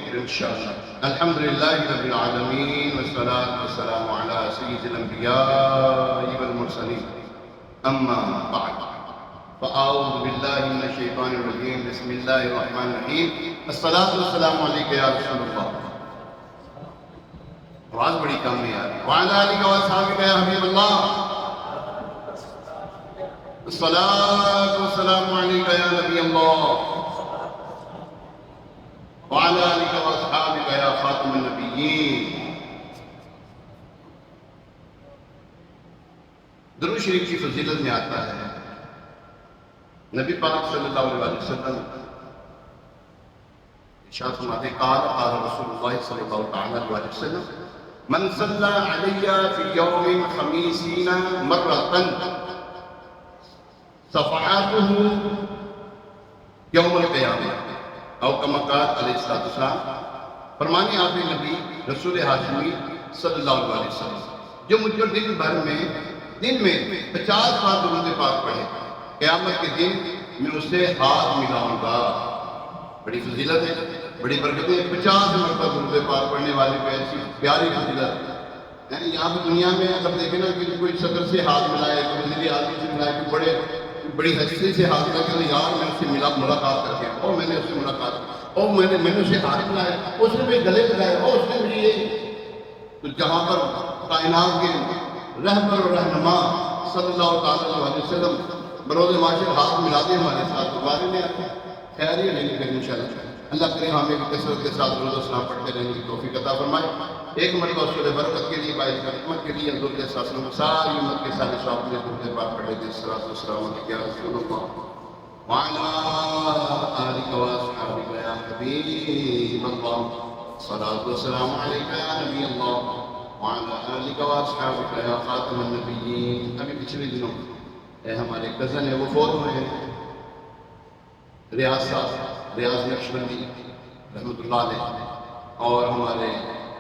پھر انشاءاللہ. الحمدللہ رب العالمین والصلاة والسلام علی سید الانبیاء والمرسلین. اما بعد فاعوذ باللہ من الشیطان الرجیم. بسم اللہ الرحمن الرحیم. الصلاة والسلام علیک یا رسول اللہ. آواز بڑی کم ہے یار. وعلی آلک واصحابک یا حبیب اللہ. الصلاة والسلام علیک یا نبی اللہ. وعلى آلك وأصحابك يا خاتم النبيين. درود شریف کی فضیلت میں آتا ہے نبی پاک صلی اللہ علیہ وسلم ارشاد فرماتے ہیں قال رسول اللہ صلی اللہ علیہ وسلم من صلى علي في يوم 50 مرة صفحاته يوم القيامة او کما قال علیہ السلام. فرمانے آپ نبی رسول ہاشمی صلی اللہ علیہ وسلم جو مجھ پر دن میں 50 بار درود پاک پڑھے قیامت کے دن میں اسے ہاتھ ملاؤں گا. بڑی فضیلت ہے, بڑی برکت ہے. 50 مرتبہ درود پاک پڑھنے والے کو ایسی پیاری فضیلت ہے. یہاں پہ دنیا میں اگر دیکھیں نا کہ کوئی صدر سے ہاتھ ملائے, کوئی وزیر اعظم سے ملائے, کوئی بڑی ہستی سے ہاتھ ملا کہ یار میں اس سے ملاقات کر کے اور میں نے اس سے ملاقات کی اور میں نے اسے ہاتھ ملایا, اس نے مجھے گلے لگایا اور اس نے مجھے یہ. تو جہاں پر کائنات کے رہبر اور رہنما صلی اللہ علیہ وسلم بروز معاشر ہاتھ ملا دے ہمارے ساتھ تو بارے میں خیر ہی نہیں کریں انشاءاللہ. اللہ کرے ہمیں کثرت کے ساتھ درود و سلام پڑھتے رہنے کی توفیق عطا فرمائے. ایک مرتبہ سورہ برکت کے لیے باعث رحمت کے لیے حضور کے ساتھ ساری امت کے سارے صحابہ نے درود پاک پڑھے تھے. الصلوۃ والسلام علیک یا رسول اللہ وعلی آلک واصحابک یا حبیب اللہ. الصلوۃ والسلام علیک یا نبی اللہ وعلی آلک واصحابک یا خاتم النبیین. ابھی پچھلے دنوں ہمارے کزن ہیں وہ فوت ہوئے ہیں, ریاض صاحب, ریاض نقشبندی رحمۃ اللہ علیہ, اور ہمارے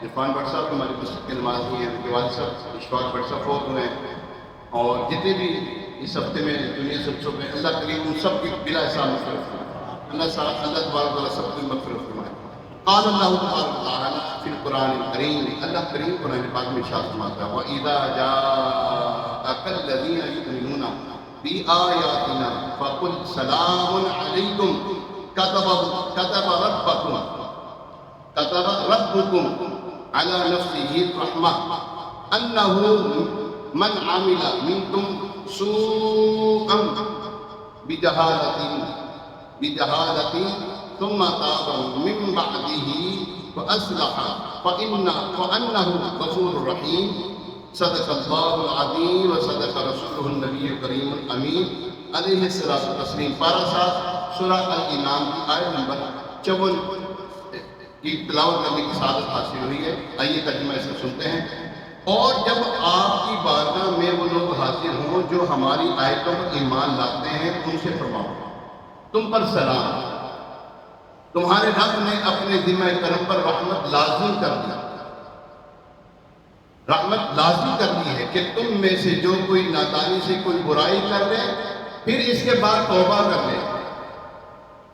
عرفان بٹ صاحب ہمارے مسجد کے نمازی ہیں, ان کے والد صاحب اشفاق بٹ صاحب فوت ہوئے ہیں. اور جتنے بھی اس ہفتے میں دنیا سب میں اللہ کریم ان سب کی بلا حساب مغفرت فرمائے. اللہ تبارک و تعالیٰ سب کی مغفرت فرمائے. قال اللہ تبارک و تعالیٰ فی القرآن الکریم, اللہ کریم قرآن پاک میں ارشاد فرماتا ہے وَإِذَا جَاءَكَ الَّذِينَ يُؤْمِنُونَ بِآيَاتِنَا فَقُلْ سَلَامٌ عَلَيْكُمْ كتب ربكم على نفسه الرحمة أنه من عمل منكم سوءا بجهالة ثم تاب من بعده وأصلح فإنه غفور رحيم. صدق الله العظيم وصدق رسوله النبي الكريم الأمين علیہ الصلوۃ والتسلیم. پارہ 7 سورہ الانعام کی آیت نمبر 54 کی تلاوت کرنے کی سعادت حاصل ہوئی ہے. آئیے ترجمہ اس کو سنتے ہیں. اور جب آپ کی بارگاہ میں وہ لوگ حاضر ہوں جو ہماری آیتوں پر ایمان لاتے ہیں ان سے فرماؤ تم پر سلام, تمہارے رب نے اپنے ذمہ کرم پر رحمت لازم کر دی. رحمت لازم کر دی ہے کہ تم میں سے جو کوئی نادانی سے کوئی برائی کر لے پھر اس کے بعد توبہ کر لے,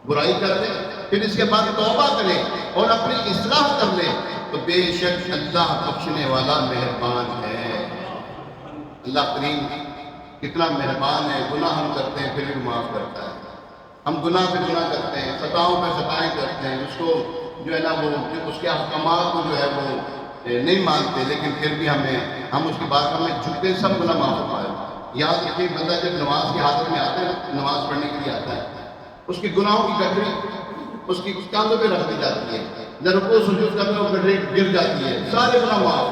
برائی کر لے پھر اس کے بعد توبہ کرے اور اپنی اصلاح کر لے تو بے شک اللہ بخشنے والا مہربان ہے. اللہ کریم کتنا مہربان ہے. گناہ ہم کرتے ہیں پھر بھی معاف کرتا ہے. ہم گناہ پہ گناہ کرتے ہیں, خطاؤں پہ خطائیں کرتے ہیں, اس کو جو ہے نا وہ اس کے احکامات کو جو ہے وہ نہیں مانتے, لیکن پھر بھی ہم اس کی بات میں جھکتے سب گناہ معاف ہوتا ہے. یاد رکھیے بندہ جب نماز کی حالت میں آتا ہے, نماز پڑھنے کے لیے آتا ہے, اس کی گناہوں کی گٹری اس کی کاندھوں پہ رکھ دی جاتی ہے. جب رکوع سجود کرنے وہ گٹری گر جاتی ہے, سارے گناہ معاف.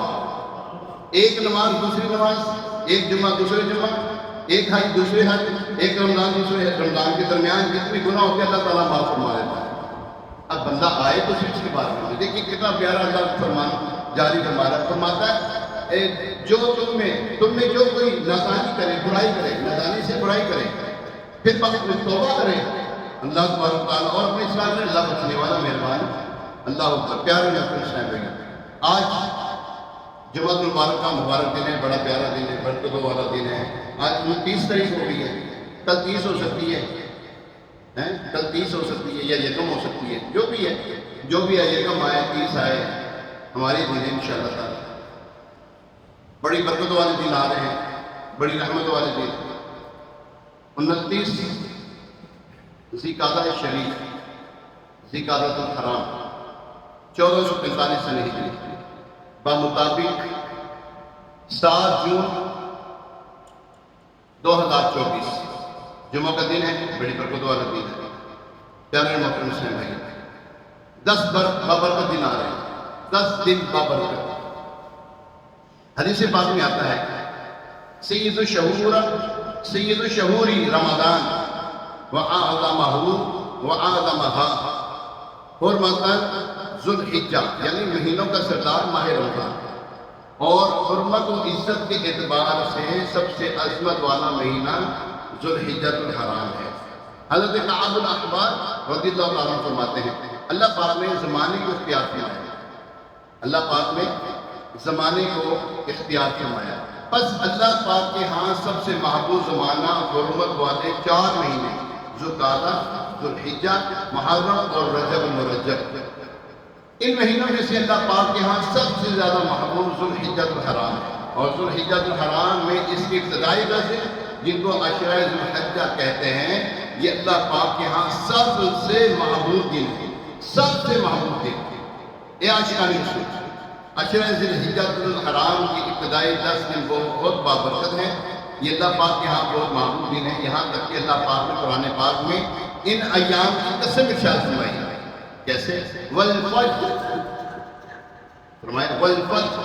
ایک نماز دوسری نماز, ایک جمعہ دوسرے جمعہ, ایک حج دوسرے حج, ایک رمضان دوسرے رمضان کے درمیان جتنے گناہ ہوتے ہیں اللہ تعالیٰ معاف فرما دیتا ہے. اب بندہ آئے تو صرف اس کی بات کرتے. دیکھیے کتنا پیارا اللہ فرمان جاری فرماتا ہے جو تم میں جو کوئی نادانی کرے, برائی کرے, نادانی سے برائی کرے پھر توبہ کرے اللہ تبارک و تعالیٰ اور اپنے اصلاح کرے, اللہ بخشنے والا مہربان. اللہ اکبر. پیارے میں اپنے اسلام بھائی, آج جمعہ المبارک کا مبارک دن ہے, بڑا پیارا دن ہے, برکتوں والا دن ہے. آج 30 تاریخ ہو گئی ہے, کل 30 ہو سکتی ہے. کل 30 ہو سکتی ہے یا یکم ہو سکتی ہے، جو بھی ہے، جو بھی ہے، یکم آئے 30 آئے، ہماری دن انشاءاللہ تعالی بڑی برکت والے دن آ رہے ہیں، بڑی رحمت والے دن۔ 29 ذی شریف، ذی الحرام، 1445 سنہ ہجری، بمطابق 7 جون 2024 جمعہ کا دن ہے، بڑی برکت والا دن ہے۔ پیارے محترم اسلام بھائی، 10 بابرکت دن آ رہے ہیں، 10 دن بابرکت۔ حدیث پاک میں آتا ہے سید شہوری رمضان وَأَعْظَمَهَا، حرمتاً ذو الحجہ، یعنی مہینوں کا سردار ماہ رمضان، اور حرمت و عزت کے اعتبار سے سب سے عظمت والا مہینہ ذو الحجۃ الحرام ہے۔ حضرت کعب الاحبار رضی اللہ عنہ فرماتے ہیں اللہ پاک نے زمانے کو اختیار فرمایا، اللہ پاک نے زمانے کو اختیار فرمایا، پس اللہ پاک کے ہاں سب سے محبوب زمانہ حرمت والے 4 مہینے ذوالقعدہ، ذوالحجہ، محرم اور رجب المرجب، ان مہینوں میں سے اللہ پاک کے ہاں سب سے زیادہ محبوب ذوالحجۃ الحرام ہے۔ اور ذوالحجۃ الحرام میں اس کی ابتدائی درجے جن کو عشرہ ذوالحجہ کہتے ہیں، یہ اللہ پاک کے ہاں سب سے محبوب دن ہے، سب سے محبوب دن ہے۔ یہ عاشقان رسول، عشرہ ذوالحجۃ الحرام کی ابتدائی 10 دن بہت بابرکت ہے، یہ اللہ پاک کے ہاں بہت محبوب دن ہے، یہاں تک کہ اللہ پاک نے قرآن پاک میں ان ایام کی قسم ارشاد فرمائی ہے۔ کیسے؟ والفجر، فرمایا والفجر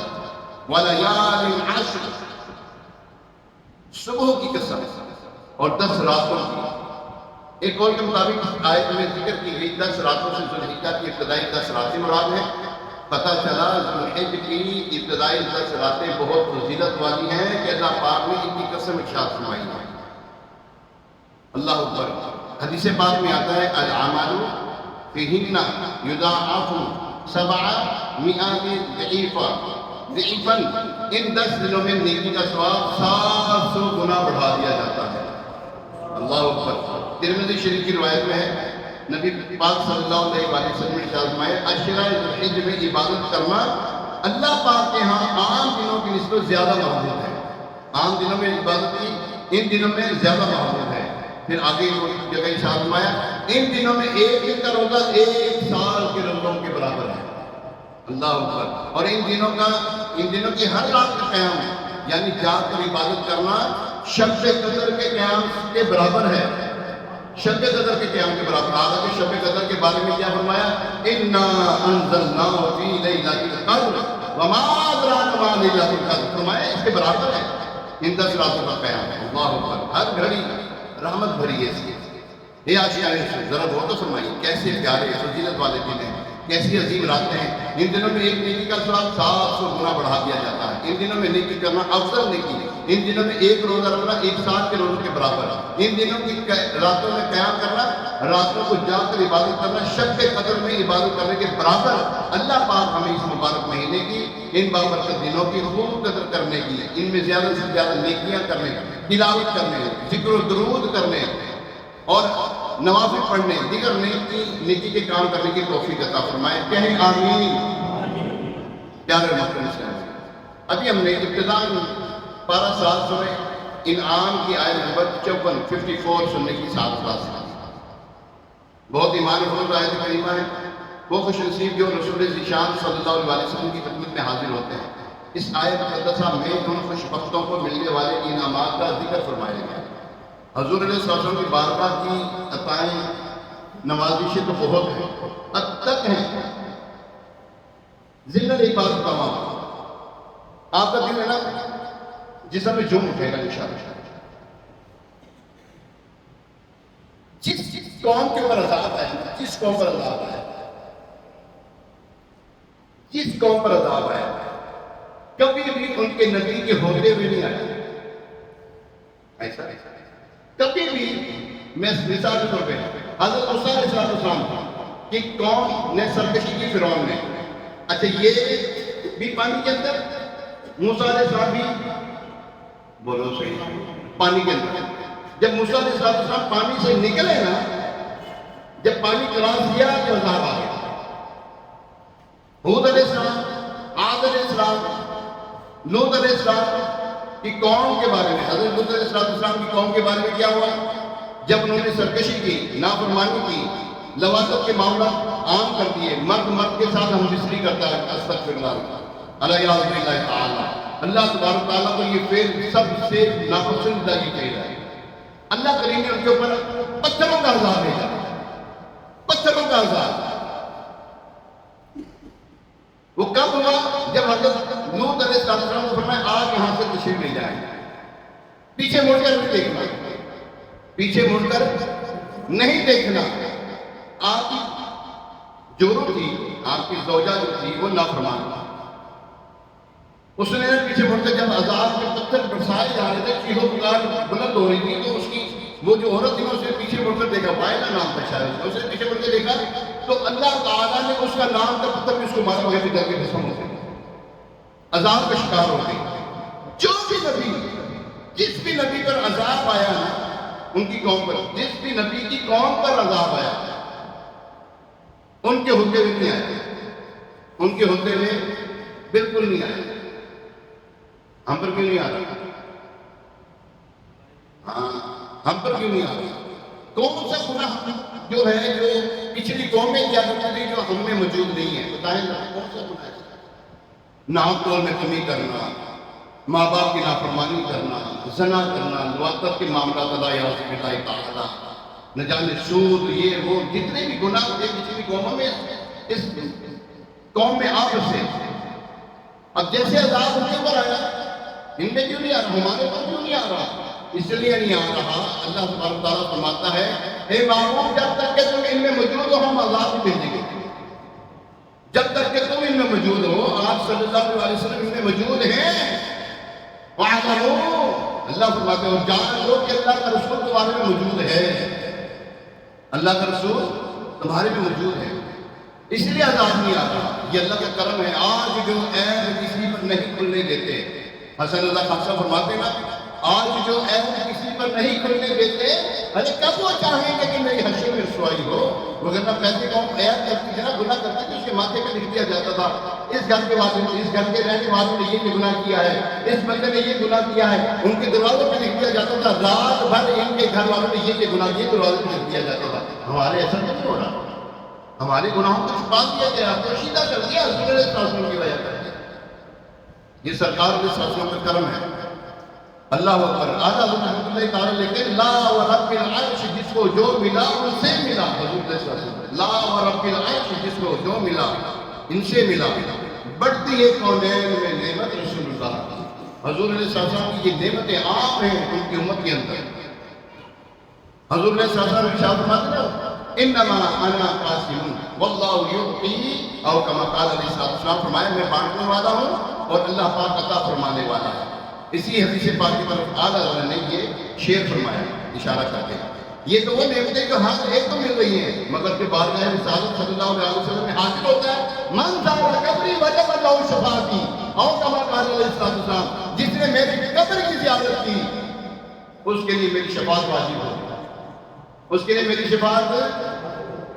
ولیال عشر، صبح کی قسم اور 10 راتوں کی۔ ایک قول کے مطابق آیت میں ذکر کی گئی 10 راتوں سے ذوالحجہ کی ابتدائی 10 راتیں مراد ہیں۔ پتہ چلا ذوالحجہ کی ابتدائی 10 راتیں بہت فضیلت والی ہیں کہ اللہ پاک نے ان کی قسم ارشاد فرمائی ہے۔ اللہ اکبر۔ حدیث پاک میں آتا ہے العمل فیہن یضاعف 700 ضعفاً، ان 10 دنوں میں نیکی کا ثواب 700 گنا بڑھا دیا جاتا ہے۔ اللہ اکبر۔ ترمذی شریف کی روایت میں ہے نبی پاک صلی اللہ علیہ وسلم نے ارشاد فرمایا عشرہ ذوالحجہ میں عبادت کرنا اللہ پاک کے ہاں عام دنوں کی نسبت زیادہ محبوب ہے۔ عام دنوں میں عبادت کی ان دنوں میں زیادہ محبوب ہے۔ پھر آگے جگہ ارشاد فرمایا ان دنوں میں ایک دن کا روزہ 1 سال کے روزوں کے برابر ہے۔ اللہ اکبر۔ اور ان دنوں کی ہر رات کا قیام یعنی جاگ کر عبادت کرنا شب قدر کے قیام کے برابر ہے، شب قدر کے قیام کے برابر۔ آگے شب قدر کے بارے میں کیا فرمایا؟ اِنَّا أَنزَلْنَاهُ فِي لَيْلَةِ الْقَدْرِ وَمَا أَدْرَاكَ مَا لَيْلَةُ الْقَدْرِ، فرمایا اس کے برابر ہے ان 10 راتوں کا قیام ہے۔ اللہ اکبر۔ ہر گھڑی رحمت بھری ہے اس کی۔ یہ عاشقان رسول، ذرا غور تو فرمائیے کیسے پیارے فضیلت والے دن ہیں، کیسی عظیم راتیں ہیں۔ ان دنوں میں ایک نیکی کا ثواب 700 گنا بڑھا دیا جاتا ہے۔ ان دنوں میں نیکی کرنا افضل نیکی ہے۔ ان دنوں میں ایک روزہ رکھنا 1 سال کے روزوں کے برابر ہے۔ ان دنوں کی راتوں میں قیام کرنا، راتوں کو جاگ کر عبادت کرنا شب قدر میں عبادت کرنے کے برابر۔ اللہ پاک ہمیں اس مبارک مہینے کی ان بابرکت دنوں کی خوب قدر کرنے کی، ان میں زیادہ سے زیادہ نیکیاں کرنے، تلاوت کرنے، ذکر و درود کرنے اور نوافل پڑھنے، دیگر نیکی کے کام کرنے کی توفیق عطا فرمائے۔ کہیں آمین۔ پیارے محترم اسلام، ابھی ہم نے ابتداءً پارہ 7 سورہ انعام کی آیت نمبر 54 سننے کی سعادت حاصل کی۔ بہت ایمان افروز آیت کریمہ ہے۔ وہ خوش نصیب جو رسول ذیشان صلی اللہ علیہ وسلم کی خدمت میں حاضر ہوتے ہیں۔ اس آیت مقدسہ میں ان خوش بختوں کو ملنے والے انعامات کا ذکر فرمایا گیا۔ حضور علیہ وسلم کی بارگاہ کی عطائیں نوازشیں تو بہت ہیں، اب تک ہیں۔ ذکر ایک بات بتاؤں آپ کا دل ہے نا جسم میں جھوم اٹھے گا انشاءاللہ۔ جس قوم کے اوپر عذاب ہے، جس قوم پر عذاب ہے، جس قوم پر عذاب ہے، کبھی بھی ان کے نبی کے ہوتے ہوئے نہیں آئے۔ ایسا کبھی بھی میں مثال کے طور پہ حضرت موسیٰ علیہ السلام کی قوم نے سرکشی کی فرعون نے، اچھا یہ بھی پانی کے اندر، موسیٰ علیہ السلام بھی بولو صحیح پانی کے اندر۔ جب موسیٰ علیہ السلام پانی سے نکلے نا جب پانی کراس کیا تو عذاب آ گیا. ہود علیہ السلام، عاد علیہ السلام، لوط علیہ السلام کی قوم کے بارے میں، حضرت لوط علیہ السلام کی قوم کے بارے میں کیا ہوا؟ جب انہوں نے سرکشی کی، نافرمانی کی، لواطت کے معاملات عام کر دیے، مرد مرد کے ساتھ ہم بستری کرتا ہے، استغفر اللہ، علیہ اللہ تعالیٰ. اللہ تبارک تعالیٰ کو یہ فعل سب سے ناپسندیدہ یہ فعل ہے. اللہ کریم نے ان کے اوپر پتھروں کا عذاب بھیجا، پتھروں کا عذاب. وہ کب ہوا؟ جب حضرت لوط علیہ السلام کو فرمایا آج یہاں سے تشریف لے جائیں، پیچھے مڑ کر نہیں دیکھنا، پیچھے مڑ کر نہیں دیکھنا. آپ کی جو تھی، آپ کی زوجہ جو تھی وہ نافرمان تھی. اس نے پیچھے مڑ کر جب عذاب کے پتھر برسائے جا رہے تھے، چیخو پکار بلند ہو رہی تھی، تو اس کی وہ جو عورت تھی اس نے پیچھے مڑ کر دیکھا، وائلہ نام تھا شاید، اس نے پیچھے مڑ کے دیکھا تو اللہ تعالیٰ نے اس کا نام کا پتھر بھی اس کو مارا، وہی بھی در کے قسم ہو گئی، عذاب کا شکار ہو گئی. جو بھی نبی، جس بھی نبی پر عذاب آیا نا، ان کی قوم پر، جس بھی نبی کی قوم پر عذاب آیا، ان کے ہوتے ہوئے نہیں آئے، ان کے ہوتے ہوئے بالکل نہیں آئے. ہم پر کیوں نہیں آ رہا؟ ہاں، ہم پر کیوں نہیں آ رہا؟ کون سا گناہ جو ہے جو پچھلی قومیں کیا کرتی تھی جو ہم میں موجود نہیں ہے؟ بتائیں نا کون سا گناہ ہے؟ نام تول میں کمی کرنا، ماں باپ کی نافرمانی کرنا، زنا کرنا، لواطت کے معاملات اللہ یا اللہ تعالیٰ، نہ جانے سود، یہ وہ جتنے بھی گناہ ہوتے پچھلی قوموں میں، اس قوم میں آپ سے اب جیسے عذاب ان کے اوپر آیا، ان میں کیوں نہیں آ رہا؟ ہمارے پر کیوں نہیں آ رہا؟ اس لیے نہیں آ رہا. اللہ سبحانہ تعالیٰ فرماتا ہے اے محبوب جب تک کہ تم ان میں موجود ہو ہم عذاب بھی بھیجیں گے. جب تک کہ تم ان میں موجود ہو، آپ صلی اللہ علیہ وسلم ان میں موجود ہیں، وَاعْلَمُوا، اللہ فرماتے ہیں اور جان لو کہ اللہ کا رسول تمہارے میں موجود ہے، اللہ کا رسول تمہارے میں موجود ہے، اس لیے عذاب نہیں آتا. یہ اللہ کا کرم ہے. آج جو عیب کسی پر نہیں کھلنے دیتے، حسن اللہ خان صاحب فرماتے نا، آج جو عیب کسی پر نہیں کھلنے دیتے، ارے کب وہ چاہیں گے کہ میری حشر میں رسوائی ہو؟ وگرنہ پہلے قوم عیب کرتی تھی نا، گناہ کرتی تھی، اس کے ماتھے پہ لکھ دیا جاتا تھا اس گھر کے والے نے، اس گھر کے رہنے والوں نے یہ گناہ کیا ہے، اس بندے نے یہ گناہ کیا ہے. ان کے دروازوں پہ لکھ دیا جاتا تھا، رات بھر ان کے گھر والوں نے یہ گناہ کیا، دروازوں پہ لکھ دیا جاتا تھا. ہمارے ایسا نہیں ہو رہا، ہمارے گناہوں کو چھپا دیا گیا، پوشیدہ کر دیا رسول اللہ صلی اللہ علیہ وسلم کی وجہ سے. یہ سرکار کے ساتھوں کا کرم ہے. اللہ اکبر. آدھا رحمۃ اللہ تعالیٰ لکھتے ہیں لا ورب العرش، جس کو جو ملا ان سے ملا. حضور صلی اللہ علیہ وسلم لا ورب العرش، جس کو جو ملا ان سے ملا. بڑھتی ہے کونین میں نعمت رسول اللہ. حضور علیہ السلام کی یہ نعمتیں عام ہیں ان کی امت کے اندر. حضور علیہ السلام ارشاد فرماتے ہیں انما انا قاسم واللہ یعطی، اور کما قال علیہ السلام، فرمایا میں بانٹنے والا ہوں اور اللہ پاک عطا فرمانے والا ہے. اسی حدیث پاک کی طرف اعلیٰ حضرت نے یہ شعر فرمایا اشارہ کرتے ہیں. یہ تو وہ نعمتیں جو ہر ایک کو مل رہی ہیں، مگر کہ بارگاہ رسالت صلی اللہ علیہ وسلم میں حاصل ہوتا ہے من زار قبری وجب له شفاعتی، اور کما قال علیہ السلام، جس نے میری قبر کی زیارت کی اس کے لیے میری شفاعت واجب ہو گئی، اس کے لیے میری شفاعت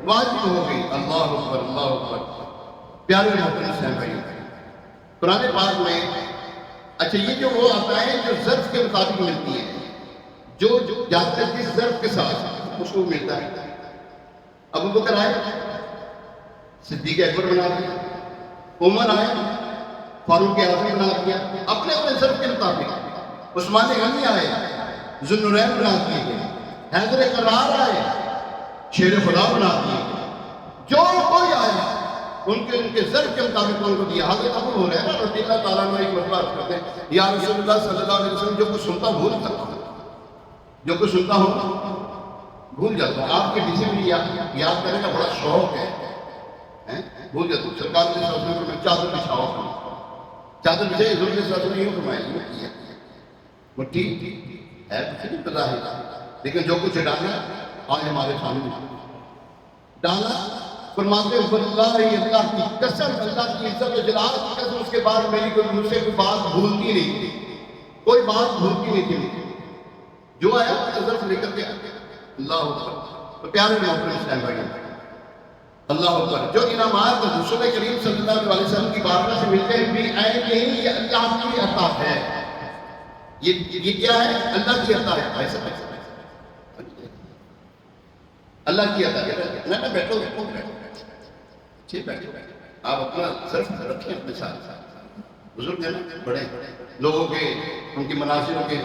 واجب ہو گئی. اللہ اکبر، اللہ اکبر. پیارے محترم اسلام بھائی، قرآن پاک میں اچھا یہ جو وہ عطائیں جو ظرف کے مطابق ملتی ہیں، جو جاتے ہیں جس ظرف کے ساتھ اس کو ملتا ہے. ابو بکر آئے صدیق اکبر بنا دیا، عمر آئے فاروق اعظم بنا دیا اپنے اپنے ظرف کے مطابق. عثمان غنی آئے ذو النورین بنا دیے گئے، حیدر کرار آئے شیر خدا بنا دیے گئے. جو کوئی آیا ان کے ظرف کے مطابق ان کو دیا. حضرت ابو ہریرہ رضی اللہ تعالیٰ عنہ ایک مرتبہ عرض کرتے ہیں یا رسول اللہ صلی اللہ علیہ وسلم، جو کچھ سنتا بھول جاتا ہوں، جو کچھ سنتا ہوں بھول جاتا ہوں. آپ کے ڈی سی بھی یاد کرنے کا بڑا شوق ہے، بھول جاتا ہوں. سرکار نے صلی اللہ علیہ وسلم چادر بچھاؤ، چادر بچھائی، حضور نے صلی اللہ علیہ وسلم یوں فرمایا، یوں کیا مٹھی ہے کچھ نہیں پتا ہے، لیکن جو کچھ ڈالا آج ہمارے سامنے ڈالا. فرماتے ہیں واللہ اللہ کی قسم، اللہ کی عزت و جلال کی قسم، اس کے بعد میری کوئی مجھ سے کوئی بات بھولتی نہیں تھی، کوئی بات بھولتی نہیں تھی. جو آیا ظرف لے کر کے اللہ اکبر. تو پیارے محترم اسلام بھائی، اللہ اکبر، جو انعامات رسول کریم صلی اللہ علیہ وسلم کی بارگاہ سے ملتے ہیں بھی عین یہی یہ اللہ کی عطا ہے، یہ کیا ہے؟ اللہ کی عطا ہے، ایسا اللہ کی عطا ہے۔ نہ بیٹھو ٹھیک بیٹھو، آپ اپنا صرف رکھیں اپنے ساتھ، بزرگ ہیں نا، بڑے لوگوں کے ان کی مناظروں کے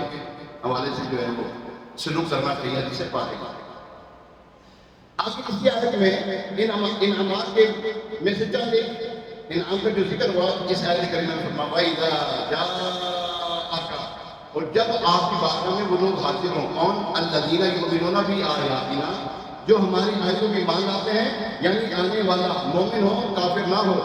حوالے سے جو ہے وہ سلوک کرنا چاہیے جسے پاتے ہیں۔ آج کی اسی آیت میں انعامات کے میں سے چند انعام کا جو ذکر ہوا، جس آیت کریمہ میں فرمایا وَإِذَا جَاءَكَ، اور جب آپ کی بارگاہ میں وہ لوگ حاضر ہوں، کون؟ الَّذِينَ يُؤْمِنُونَ بِآيَاتِنَا، جو ہماری آیتوں میں ایمان لاتے ہیں، یعنی آنے والا مومن ہو، کافر نہ ہو،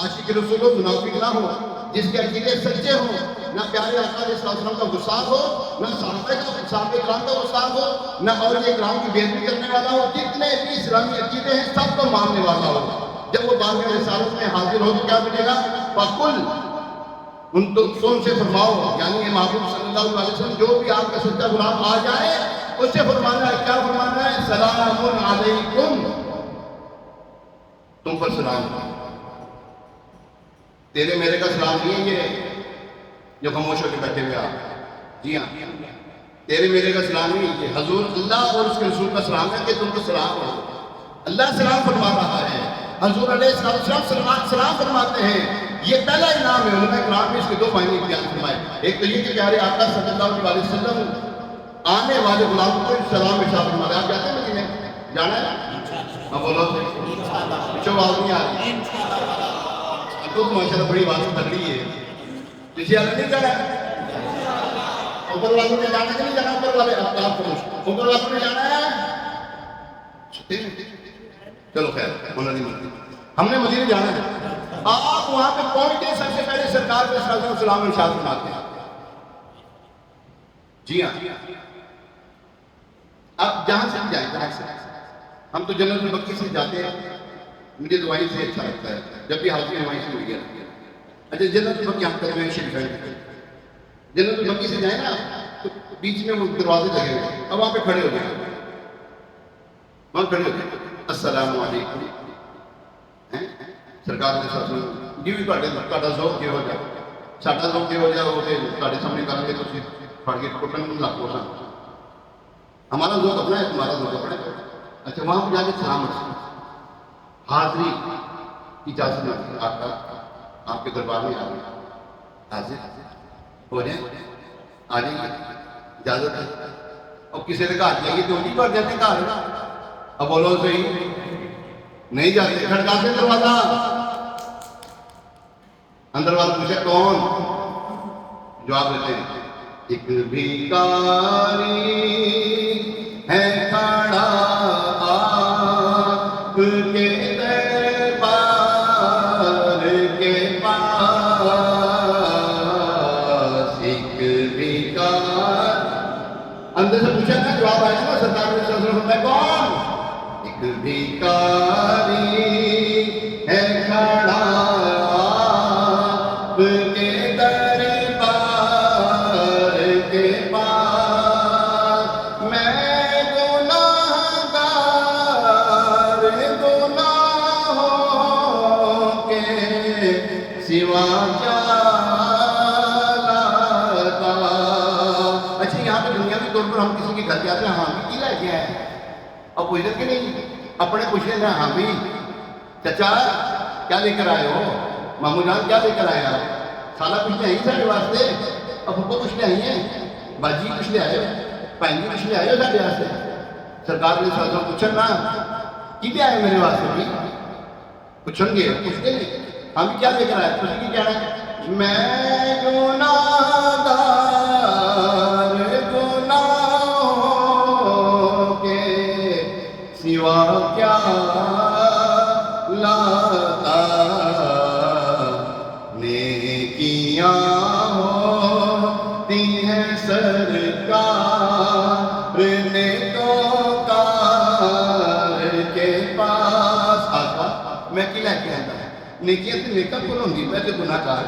عاشق رسول ہو، منافق نہ ہو، جس کے عقیدے سچے ہوں، نہ پیارے آقا علیہ السلام کا گستاخ ہو، نہ صحابہ کرام کا گستاخ ہو، نہ اولیاء کرام کی بے عزتی کرنے والا ہو، جتنے بھی اسلامی عقیدے ہیں سب کو ماننے والا ہو، جب وہ بارگاہ رسالت میں حاضر ہو تو کیا ملے گا؟ فَقُلْ، ان سے فرماؤ، یعنی یہ محبوب صلی اللہ علیہ وسلم جو بھی آپ کا سچا غلام آ جائے اس سے فرمانا ہے، کیا فرمانا ہے؟ سلام علیکم، تم پر سلام، تیرے میرے کا سلام نہیں ہے یہ جو خاموش ہو کے بیٹھے ہوئے آپ، جی ہاں، تیرے میرے کا سلام نہیں، یہ حضور اللہ اور اس کے رسول کا سلام ہے کہ تم کو سلام ہو، اللہ سلام فرما رہا ہے، حضور علیہ السلام سلام فرماتے ہیں، یہ پہلا انعام ہے۔ علماء کرام نے اس کے دو معنی بیان فرمائے، ایک تو یہ کہ پیارے آقا صلی اللہ علیہ وسلم آنے والے غلاموں کو سلام ارشاد فرما رہے ہیں۔ آپ جاتے ہیں مدینے؟ جانا ہے؟ ہاں بولو، پیچھے آواز نہیں آ رہی، تو ماشاءاللہ بڑی بات کر رہی ہے، کسی والے نہیں جانا ہے؟ اوپر والوں نے جانا کہ نہیں جانا؟ اوپر والے آپ اوپر والوں نے جانا ہے؟ چلو خیر، انہوں نے مرضی، ہم نے مدینے جانا ہے۔ آپ وہاں پہ پہنچتے سب سے پہلے سرکار کے سلام ارشاد فرماتے ہیں، جی ہاں، اب جہاں سے جائیں، جہاں سے ہم تو جنت البقیع سے جاتے ہیں، مجھے تو وہیں سے اچھا لگتا ہے، جب بھی حاضری وہیں سے ہوئی ہے۔ اچھا، جنت البقیع ہم کریں شریف ہے، جنت البقیع سے جائیں نا تو بیچ میں وہ دروازے لگے ہوئے، اب وہاں پہ کھڑے ہو جائیں، وہاں کھڑے ہو جائیں، السلام علیکم، سرکار نے ساتھ جی بھی تھوڑا ذوق کے ہو جائے، ساڈا ذوق کے ہو جائے، وہ تھوڑے سامنے کر کے تھی پڑ کے کٹن لگ پو سن، ہمارا ذوق اپنا ہے، تمہارا ذوق اپنا ہے۔ اچھا، وہاں پہ جا کے سلام حاضری اجازت نہ، آقا آپ کے دربار میں آ گئے، حاضر ہو جائیں، آ جائیں گے، اجازت ہے، اور کسی نے کہا جائیے تو نہیں بڑھ جاتے گھر، اب بولو صحیح، نہیں جاتے، کھڑکاتے دروازہ، اندر والے پوچھے کون؟ جواب دیتے ہیں، ایک بھیکاری ہے کھڑا آپ کے دربار کے پاس، ایک بھیکار، اندر سے پوچھا نا، جواب آیا نا، سرکار نے فرمایا کون؟ ایک بھیکاری ہے کھڑا آپ کے دربار کے پاس، میں گناہگار گناہوں کے سوا کیا لاتا۔ اچھا، یہاں پہ دنیاوی طور پر ہم کسی کے گھر جاتے ہیں، ہاں بھی کی لے کے آئے، اب پوچھتے کہ نہیں، اپنے پوچھتے ہیں، ہاں بھی چچا کیا لے کر آئے ہو، مامو جان کیا لے کر آئے آپ، خالہ کچھ لے آئی سارے واسطے، ابو کچھ لے آئی ہیں، باجی کچھ لے آئے ہو، بھائی جی کچھ لے آئے ہو سارے واسطے۔ سرکار نے ساتھ پوچھن نا کی لے آئے میرے واسطے بھی، پوچھیں گے، پوچھتے ہیں ہم بھی کیا لے کر آئے، تجھے کی کہنا ہے؟ میں گناہگار گناہوں کے سوا کیا لاتا، نیکیاں ہوتی ہیں سرکار نیکوکار کے پاس۔ آقا میں کی لے کے آتا ہے، نیکیاں تو نیکا کون ہوندی، میں تو گناہگار،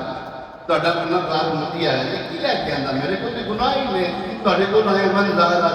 ਤੁਹਾਡਾ ਗੁਨਾਹਗਾਰ ਉਮਤੀ ਆਇਆ ਜੀ ਕੀ ਲੈ ਕੇ ਆਂਦਾ ਮੇਰੇ ਕੋਲ ਤੇ ਗੁਨਾਹ ਹੀ ਨੇ ਤੁਹਾਡੇ ਕੋਲ ਆਏ ਮਨ ਜ਼ਾਰਾ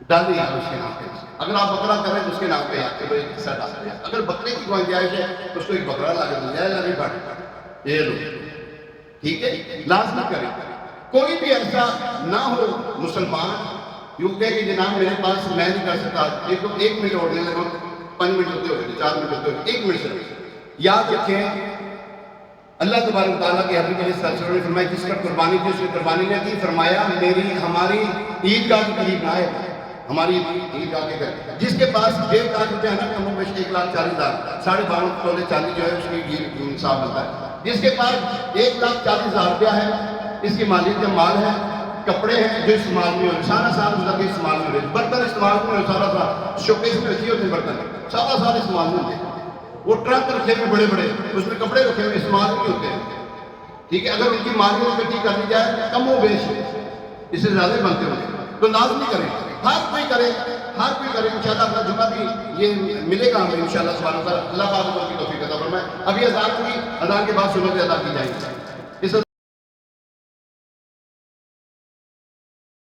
ڈالی آپ اس کے نام پہ. اگر آپ بکرا کریں تو اس کے نام پہ آپ کو ایک حصہ ڈال دیں. اگر بکرے کی گنجائش ہے تو اس کو ایک بکرا لا کے دیا نہیں بٹ یہ لو. ٹھیک ہے، لازمی کریں. کوئی بھی ایسا نہ ہو مسلمان یوں کہ جناب میرے پاس میں نہیں کر سکتا، ایک منٹ اور لے لگا 5 منٹ ہوتے ہوئے 4 منٹ ہوتے ہوئے 1 منٹ سے. یاد رکھیں اللہ تبارک تعالیٰ کے حبیب علیہ السلام نے فرمایا جس پر قربانی تھی اس نے قربانی نہ کی. فرمایا ہماری عید گاہ کے قریب نہ آئے، ہماری عید گاہ کے گھر جس کے پاس 1.5 روپیہ ہے نا، کم و بیش 1,40,000 12.5 تولے چاندی جو ہے اس کی یہ انصاف بنتا ہے. جس کے پاس 1,40,000 روپیہ ہے، اس کی مالیت کا مال ہے، کپڑے ہیں جو استعمال میں ہوئے سارا سال اس کا استعمال میں ہوئے، برتن استعمال میں ہوئے سارا سال، شوکیس میں رکھی ہوتے ہیں برتن سارا سال استعمال میں ہوتے ہیں. وہ ٹرک رکھے ہوئے بڑے بڑے اس میں کپڑے رکھے ہوئے استعمال نہیں ہوتے ہیں. ٹھیک ہے، اگر ان کی مالیت اکٹھی کر لی جائے کم و بیش اس سے زیادہ بنتے ہوتے تو لازمی کریں. ہر کوئی کرے، ہر کوئی کرے. انشاءاللہ اپنا جمعہ بھی یہ ملے گا ہمیں انشاءاللہ سبحانہ وتعالیٰ. اللہ پاک کو کی توفیق عطا فرمائے. ابھی اذان ہوگی، اذان کے بعد سنت ادا کی جائے گی.